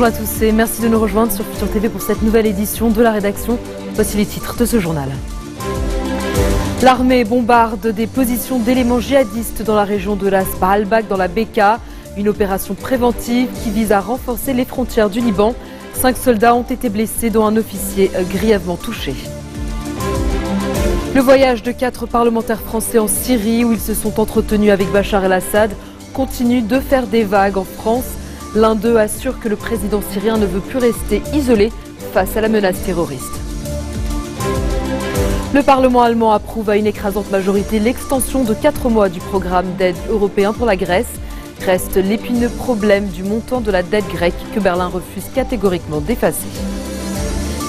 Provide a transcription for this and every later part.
Bonjour à tous et merci de nous rejoindre sur Futur TV pour cette nouvelle édition de la rédaction. Voici les titres de ce journal. L'armée bombarde des positions d'éléments djihadistes dans la région de Ras Baalbek, dans la Bekaa. Une opération préventive qui vise à renforcer les frontières du Liban. 5 soldats ont été blessés, dont un officier grièvement touché. Le voyage de 4 parlementaires français en Syrie, où ils se sont entretenus avec Bachar el-Assad, continue de faire des vagues en France. L'un d'eux assure que le président syrien ne veut plus rester isolé face à la menace terroriste. Le Parlement allemand approuve à une écrasante majorité l'extension de 4 mois du programme d'aide européen pour la Grèce. Reste l'épineux problème du montant de la dette grecque que Berlin refuse catégoriquement d'effacer.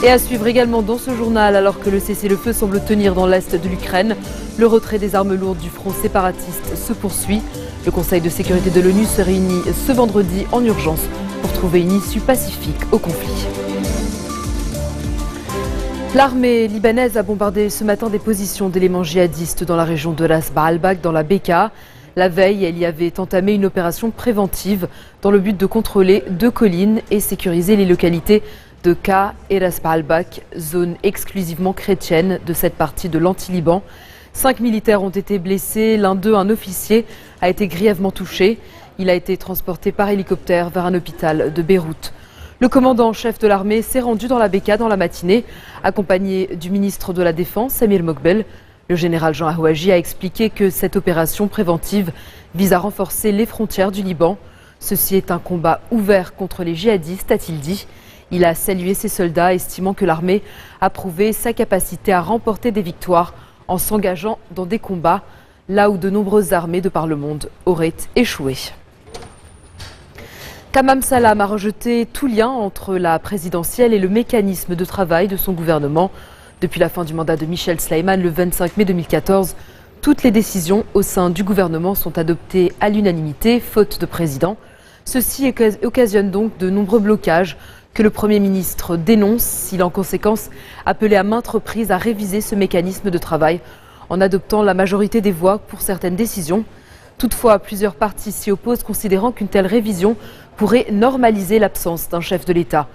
Et à suivre également dans ce journal, alors que le cessez-le-feu semble tenir dans l'est de l'Ukraine, le retrait des armes lourdes du front séparatiste se poursuit. Le Conseil de sécurité de l'ONU se réunit ce vendredi en urgence pour trouver une issue pacifique au conflit. L'armée libanaise a bombardé ce matin des positions d'éléments djihadistes dans la région de Ras Baalbek, dans la Bekaa. La veille, elle y avait entamé une opération préventive dans le but de contrôler 2 collines et sécuriser les localités de Ka et Ras Baalbek, zone exclusivement chrétienne de cette partie de l'anti-Liban. 5 militaires ont été blessés, l'un d'eux, un officier, a été grièvement touché. Il a été transporté par hélicoptère vers un hôpital de Beyrouth. Le commandant en chef de l'armée s'est rendu dans la Bekaa dans la matinée, accompagné du ministre de la Défense, Samir Mokbel. Le général Jean Ahouaji a expliqué que cette opération préventive vise à renforcer les frontières du Liban. Ceci est un combat ouvert contre les djihadistes, a-t-il dit. Il a salué ses soldats, estimant que l'armée a prouvé sa capacité à remporter des victoires en s'engageant dans des combats, là où de nombreuses armées de par le monde auraient échoué. Tamam Salam a rejeté tout lien entre la présidentielle et le mécanisme de travail de son gouvernement. Depuis la fin du mandat de Michel Sleiman le 25 mai 2014, toutes les décisions au sein du gouvernement sont adoptées à l'unanimité, faute de président. Ceci occasionne donc de nombreux blocages que le Premier ministre dénonce. Il a en conséquence appelé à maintes reprises à réviser ce mécanisme de travail en adoptant la majorité des voix pour certaines décisions. Toutefois, plusieurs partis s'y opposent, considérant qu'une telle révision pourrait normaliser l'absence d'un chef de l'État.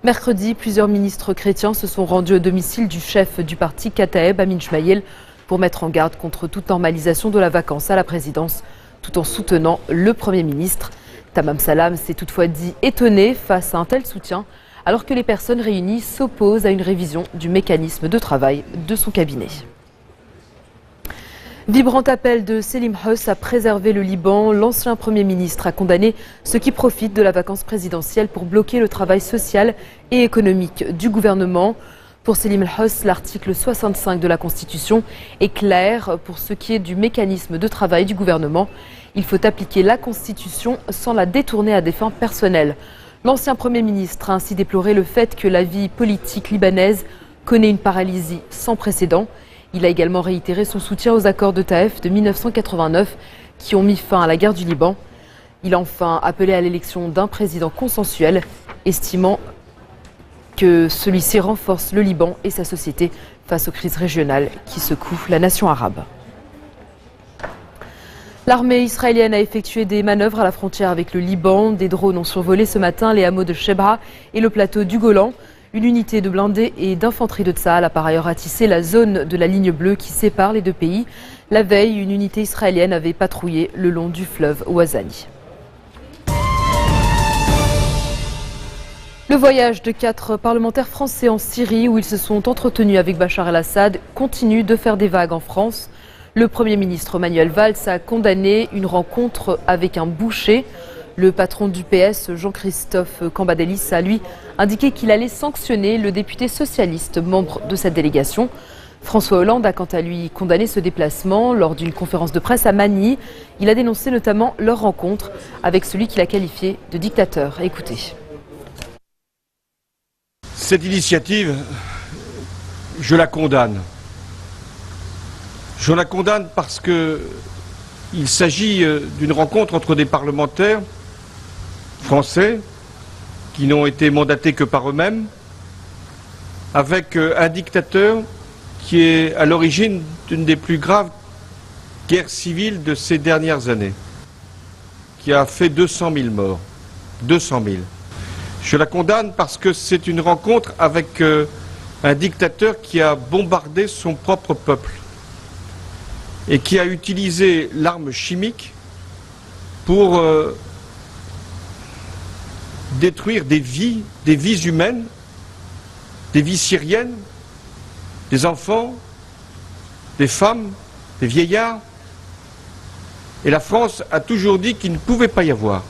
Mercredi, plusieurs ministres chrétiens se sont rendus au domicile du chef du parti Kataeb, Amin Chmayel, pour mettre en garde contre toute normalisation de la vacance à la présidence, tout en soutenant le Premier ministre. Tamam Salam s'est toutefois dit étonné face à un tel soutien, alors que les personnes réunies s'opposent à une révision du mécanisme de travail de son cabinet. Vibrant appel de Selim Huss à préserver le Liban, l'ancien Premier ministre a condamné ceux qui profitent de la vacance présidentielle pour bloquer le travail social et économique du gouvernement. Pour Selim Huss, l'article 65 de la Constitution est clair pour ce qui est du mécanisme de travail du gouvernement. Il faut appliquer la Constitution sans la détourner à des fins personnelles. L'ancien Premier ministre a ainsi déploré le fait que la vie politique libanaise connaît une paralysie sans précédent. Il a également réitéré son soutien aux accords de Taïf de 1989 qui ont mis fin à la guerre du Liban. Il a enfin appelé à l'élection d'un président consensuel, estimant que celui-ci renforce le Liban et sa société face aux crises régionales qui secouent la nation arabe. L'armée israélienne a effectué des manœuvres à la frontière avec le Liban. Des drones ont survolé ce matin les hameaux de Shebra et le plateau du Golan. Une unité de blindés et d'infanterie de Tsahal a par ailleurs ratissé la zone de la ligne bleue qui sépare les 2 pays. La veille, une unité israélienne avait patrouillé le long du fleuve Ouazani. Le voyage de 4 parlementaires français en Syrie, où ils se sont entretenus avec Bachar el-Assad, continue de faire des vagues en France. Le Premier ministre Manuel Valls a condamné une rencontre avec un boucher. Le patron du PS, Jean-Christophe Cambadélis, a lui indiqué qu'il allait sanctionner le député socialiste, membre de cette délégation. François Hollande a quant à lui condamné ce déplacement lors d'une conférence de presse à Manille. Il a dénoncé notamment leur rencontre avec celui qu'il a qualifié de dictateur. Écoutez. Cette initiative, je la condamne. Je la condamne parce qu'il s'agit d'une rencontre entre des parlementaires français qui n'ont été mandatés que par eux-mêmes, avec un dictateur qui est à l'origine d'une des plus graves guerres civiles de ces dernières années, qui a fait 200 000 morts. 200 000. Je la condamne parce que c'est une rencontre avec un dictateur qui a bombardé son propre peuple et qui a utilisé l'arme chimique pour détruire des vies humaines, des vies syriennes, des enfants, des femmes, des vieillards. Et la France a toujours dit qu'il ne pouvait pas y avoir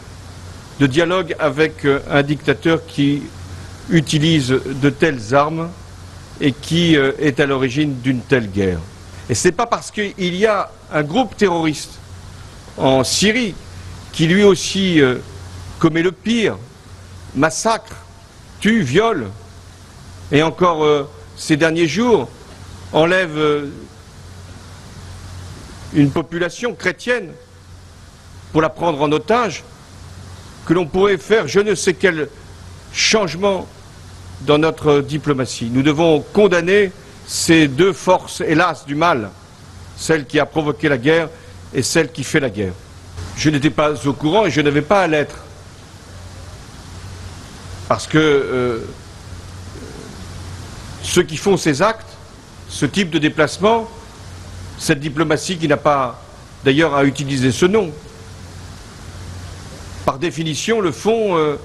de dialogue avec un dictateur qui utilise de telles armes et qui est à l'origine d'une telle guerre. Et ce n'est pas parce qu'il y a un groupe terroriste en Syrie qui lui aussi commet le pire, massacre, tue, viole, et encore ces derniers jours enlève une population chrétienne pour la prendre en otage, que l'on pourrait faire je ne sais quel changement dans notre diplomatie. Nous devons condamner ces deux forces, hélas, du mal, celle qui a provoqué la guerre et celle qui fait la guerre. Je n'étais pas au courant et je n'avais pas à l'être. Parce que ceux qui font ces actes, ce type de déplacement, cette diplomatie qui n'a pas d'ailleurs à utiliser ce nom, par définition le font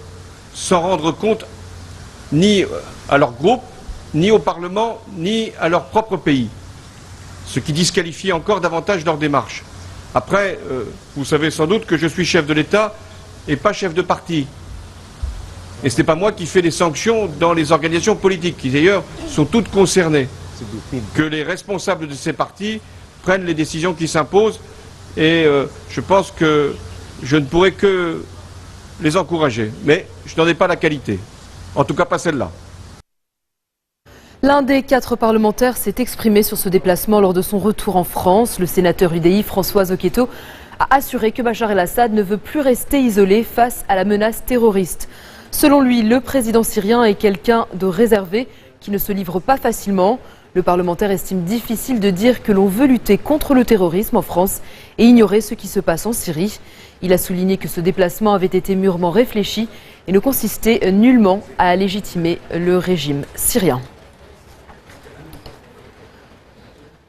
sans rendre compte ni à leur groupe, ni au Parlement, ni à leur propre pays. Ce qui disqualifie encore davantage leur démarche. Après, vous savez sans doute que je suis chef de l'État et pas chef de parti. Et ce n'est pas moi qui fais les sanctions dans les organisations politiques, qui d'ailleurs sont toutes concernées. Que les responsables de ces partis prennent les décisions qui s'imposent et je pense que je ne pourrais que les encourager. Mais je n'en ai pas la qualité. En tout cas pas celle-là. L'un des 4 parlementaires s'est exprimé sur ce déplacement lors de son retour en France. Le sénateur UDI François Zocchetto a assuré que Bachar el-Assad ne veut plus rester isolé face à la menace terroriste. Selon lui, le président syrien est quelqu'un de réservé qui ne se livre pas facilement. Le parlementaire estime difficile de dire que l'on veut lutter contre le terrorisme en France et ignorer ce qui se passe en Syrie. Il a souligné que ce déplacement avait été mûrement réfléchi et ne consistait nullement à légitimer le régime syrien.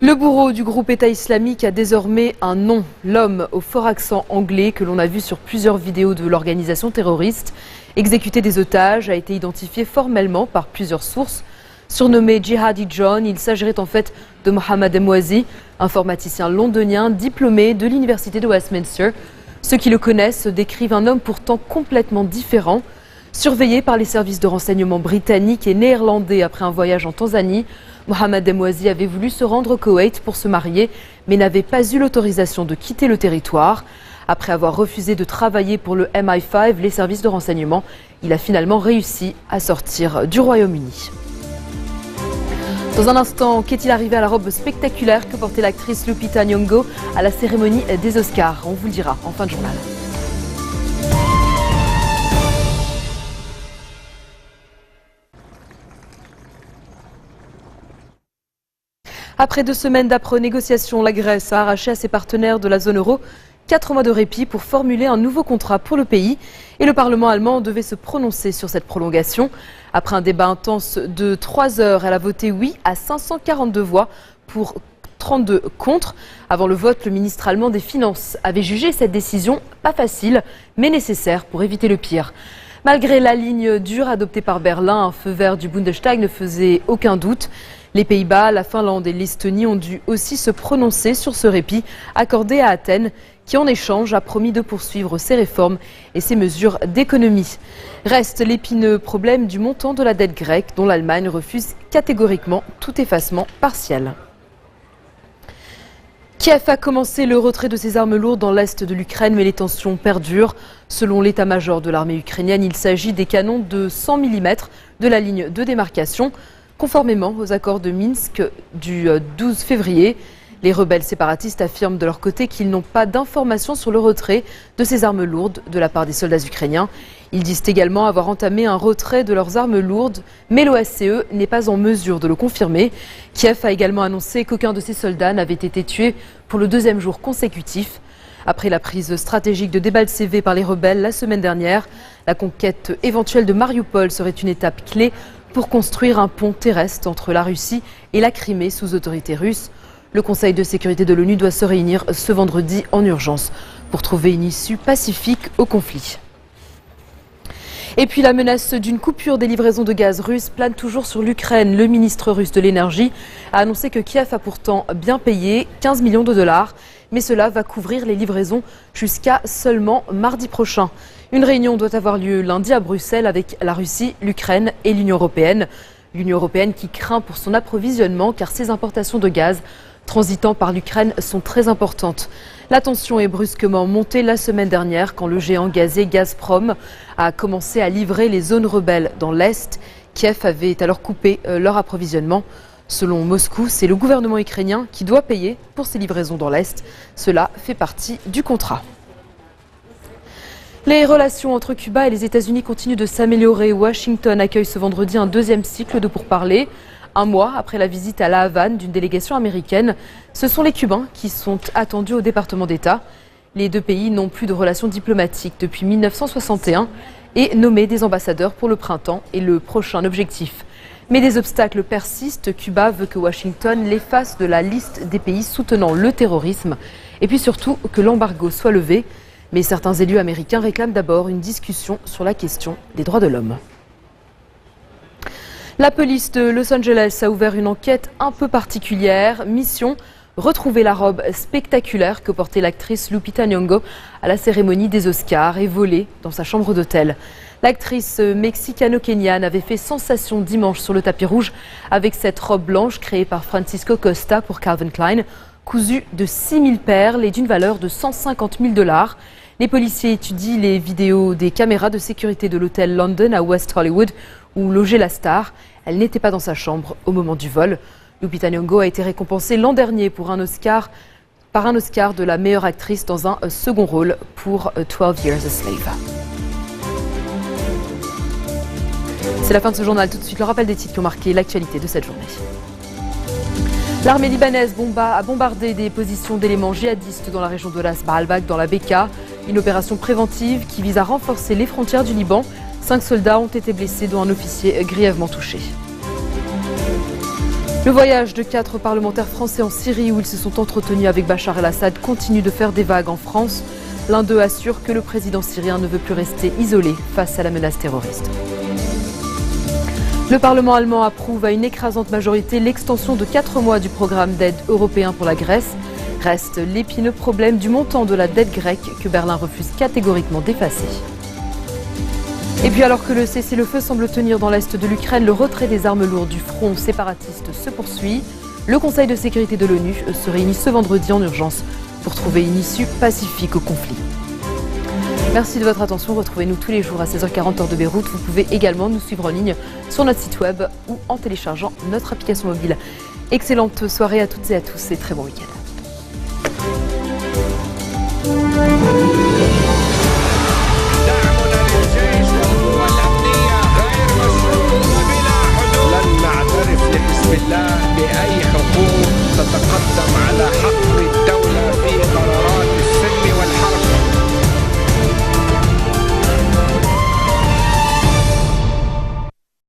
Le bourreau du groupe État islamique a désormais un nom, l'homme au fort accent anglais que l'on a vu sur plusieurs vidéos de l'organisation terroriste. Exécuté des otages, a été identifié formellement par plusieurs sources. Surnommé Jihadi John, il s'agirait en fait de Mohamed Emwazi, informaticien londonien diplômé de l'université de Westminster. Ceux qui le connaissent décrivent un homme pourtant complètement différent. Surveillé par les services de renseignement britanniques et néerlandais après un voyage en Tanzanie, Mohamed Emwazi avait voulu se rendre au Koweït pour se marier, mais n'avait pas eu l'autorisation de quitter le territoire. Après avoir refusé de travailler pour le MI5, les services de renseignement, il a finalement réussi à sortir du Royaume-Uni. Dans un instant, qu'est-il arrivé à la robe spectaculaire que portait l'actrice Lupita Nyong'o à la cérémonie des Oscars? On vous le dira en fin de journal. Après 2 semaines d'âpres négociations, la Grèce a arraché à ses partenaires de la zone euro 4 mois de répit pour formuler un nouveau contrat pour le pays. Et le Parlement allemand devait se prononcer sur cette prolongation. Après un débat intense de 3 heures, elle a voté oui à 542 voix pour 32 contre. Avant le vote, le ministre allemand des Finances avait jugé cette décision pas facile, mais nécessaire pour éviter le pire. Malgré la ligne dure adoptée par Berlin, un feu vert du Bundestag ne faisait aucun doute. Les Pays-Bas, la Finlande et l'Estonie ont dû aussi se prononcer sur ce répit accordé à Athènes, qui en échange a promis de poursuivre ses réformes et ses mesures d'économie. Reste l'épineux problème du montant de la dette grecque, dont l'Allemagne refuse catégoriquement tout effacement partiel. Kiev a commencé le retrait de ses armes lourdes dans l'est de l'Ukraine, mais les tensions perdurent. Selon l'état-major de l'armée ukrainienne, il s'agit des canons de 100 mm de la ligne de démarcation, conformément aux accords de Minsk du 12 février. Les rebelles séparatistes affirment de leur côté qu'ils n'ont pas d'informations sur le retrait de ces armes lourdes de la part des soldats ukrainiens. Ils disent également avoir entamé un retrait de leurs armes lourdes, mais l'OSCE n'est pas en mesure de le confirmer. Kiev a également annoncé qu'aucun de ses soldats n'avait été tué pour le 2e jour consécutif. Après la prise stratégique de Debaltseve par les rebelles la semaine dernière, la conquête éventuelle de Mariupol serait une étape clé pour construire un pont terrestre entre la Russie et la Crimée sous autorité russe. Le Conseil de sécurité de l'ONU doit se réunir ce vendredi en urgence pour trouver une issue pacifique au conflit. Et puis la menace d'une coupure des livraisons de gaz russe plane toujours sur l'Ukraine. Le ministre russe de l'énergie a annoncé que Kiev a pourtant bien payé 15 millions de dollars, mais cela va couvrir les livraisons jusqu'à seulement mardi prochain. Une réunion doit avoir lieu lundi à Bruxelles avec la Russie, l'Ukraine et l'Union européenne. L'Union européenne qui craint pour son approvisionnement car ses importations de gaz transitant par l'Ukraine sont très importantes. La tension est brusquement montée la semaine dernière quand le géant gazier Gazprom a commencé à livrer les zones rebelles dans l'Est. Kiev avait alors coupé leur approvisionnement. Selon Moscou, c'est le gouvernement ukrainien qui doit payer pour ces livraisons dans l'Est. Cela fait partie du contrat. Les relations entre Cuba et les États-Unis continuent de s'améliorer. Washington accueille ce vendredi un deuxième cycle de pourparlers. Un mois après la visite à La Havane d'une délégation américaine, ce sont les Cubains qui sont attendus au département d'État. Les deux pays n'ont plus de relations diplomatiques depuis 1961 et nommer des ambassadeurs pour le printemps est le prochain objectif. Mais des obstacles persistent. Cuba veut que Washington l'efface de la liste des pays soutenant le terrorisme et puis surtout que l'embargo soit levé. Mais certains élus américains réclament d'abord une discussion sur la question des droits de l'homme. La police de Los Angeles a ouvert une enquête un peu particulière. Mission, retrouver la robe spectaculaire que portait l'actrice Lupita Nyong'o à la cérémonie des Oscars et volée dans sa chambre d'hôtel. L'actrice mexicano-kenyane avait fait sensation dimanche sur le tapis rouge avec cette robe blanche créée par Francisco Costa pour Calvin Klein, cousue de 6000 perles et d'une valeur de 150 000 $. Les policiers étudient les vidéos des caméras de sécurité de l'hôtel London à West Hollywood où logeait la star. Elle n'était pas dans sa chambre au moment du vol. Lupita Nyong'o a été récompensée l'an dernier par un Oscar de la meilleure actrice dans un second rôle pour 12 Years a Slave. C'est la fin de ce journal. Tout de suite, le rappel des titres qui ont marqué l'actualité de cette journée. L'armée libanaise a bombardé des positions d'éléments djihadistes dans la région de Ras Baalbek, dans la Bekaa. Une opération préventive qui vise à renforcer les frontières du Liban. 5 soldats ont été blessés, dont un officier grièvement touché. Le voyage de 4 parlementaires français en Syrie où ils se sont entretenus avec Bachar el-Assad continue de faire des vagues en France. L'un d'eux assure que le président syrien ne veut plus rester isolé face à la menace terroriste. Le Parlement allemand approuve à une écrasante majorité l'extension de 4 mois du programme d'aide européen pour la Grèce. Reste l'épineux problème du montant de la dette grecque que Berlin refuse catégoriquement d'effacer. Et puis alors que le cessez-le-feu semble tenir dans l'est de l'Ukraine, le retrait des armes lourdes du front séparatiste se poursuit. Le Conseil de sécurité de l'ONU se réunit ce vendredi en urgence pour trouver une issue pacifique au conflit. Merci de votre attention. Retrouvez-nous tous les jours à 16h40 heure de Beyrouth. Vous pouvez également nous suivre en ligne sur notre site web ou en téléchargeant notre application mobile. Excellente soirée à toutes et à tous et très bon week-end.